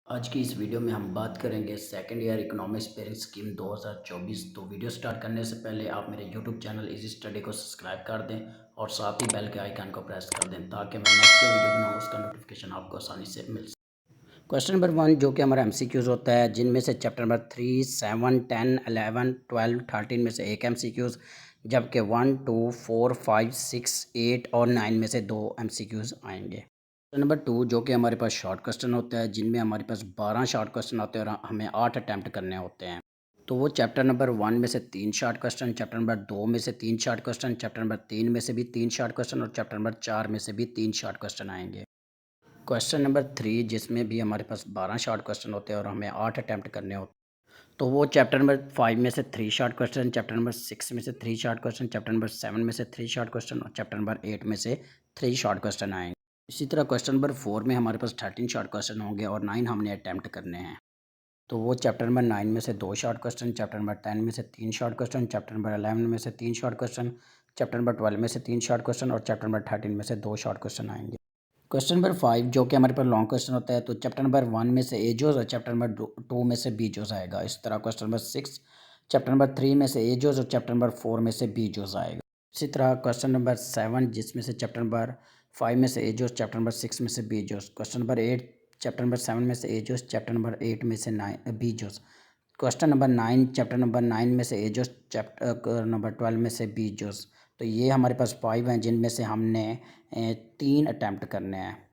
आज की इस वीडियो में हम बात करेंगे second year economics pairing scheme 2024। तो वीडियो स्टार्ट करने से पहले आप मेरे यूट्यूब चैनल इजी स्टडी को सब्सक्राइब कर दें और साथ ही बेल के आइकन को प्रेस कर दें ताकि मैं नेक्स्ट जो वीडियो बनाऊँ उसका नोटिफिकेशन आपको आसानी से मिल सके। क्वेश्चन नंबर 1 जो कि हमारा MCQs होता है, जिनमें से चैप्टर नंबर 3, 7, 10, 11, 12, 13 में से एक MCQs, जबकि 1, 2, 4, 5, 6, 8 और 9 में से 2 MCQs आएंगे। क्वेश्चन नंबर 2 जो कि हमारे पास शॉर्ट क्वेश्चन होता है, जिनमें हमारे पास 12 शॉर्ट क्वेश्चन होते हैं और हमें 8 अटैम्प्ट करने होते हैं। तो वो चैप्टर नंबर 1 में से 3 शॉर्ट क्वेश्चन, चैप्टर नंबर 2 में से 3 शॉर्ट क्वेश्चन, चैप्टर नंबर 3 में से भी 3 शॉर्ट क्वेश्चन और चैप्टर नंबर 4 में से भी 3 शॉर्ट क्वेश्चन आएंगे। क्वेश्चन नंबर 3 जिसमें भी हमारे पास 12 शॉर्ट क्वेश्चन होते हैं और हमें 8 अटैम्प्ट करने होते हैं। तो वो चैप्टर नंबर 5 में से 3 शॉर्ट क्वेश्चन, चैप्टर नंबर 6 में से 3 शॉर्ट क्वेश्चन, चैप्टर नंबर 7 में से 3 शॉर्ट क्वेश्चन और चैप्टर नंबर 8 में से 3 शॉर्ट क्वेश्चन आएंगे। इसी तरह क्वेश्चन नंबर 4 में हमारे पास 13 शॉर्ट क्वेश्चन होंगे और 9 हमने अटैम्प्ट करने हैं। तो वो चैप्टर नंबर 9 में से 2 शॉर्ट क्वेश्चन, चैप्टर नंबर 10 में से 3 शॉर्ट क्वेश्चन, चैप्टर नंबर 11 में से 3 शॉर्ट क्वेश्चन, चैप्टर नंबर 12 में से 3 शॉर्ट क्वेश्चन और चैप्टर नंबर 13 में से 2 शॉर्ट क्वेश्चन आएंगे। क्वेश्चन नंबर 5 जो कि हमारे पास लॉन्ग क्वेश्चन होता है, तो चैप्टर नंबर 1 में से एजोज और चैप्टर नंबर 2 में से बीजोज आएगा। इस तरह क्वेश्चन नंबर 6 चैप्टर नंबर 3 में से एजोज और चैप्टर नंबर 4 में से बीजोज आएगा। इसी तरह क्वेश्चन नंबर 7 जिसमें से चैप्टर नंबर 5 में से एजोस, चैप्टर नंबर 6 में से Bezos. Question number 8 chapter number 7 में से एजोस, चैप्टर नंबर 8 में से 9 Bezos. Question number 9 chapter number 9 में से एजोस, चैप्टर नंबर 12 में से बीजोस। तो ये हमारे पास 5 हैं जिनमें से हमने 3 अटैम्प्ट करने हैं।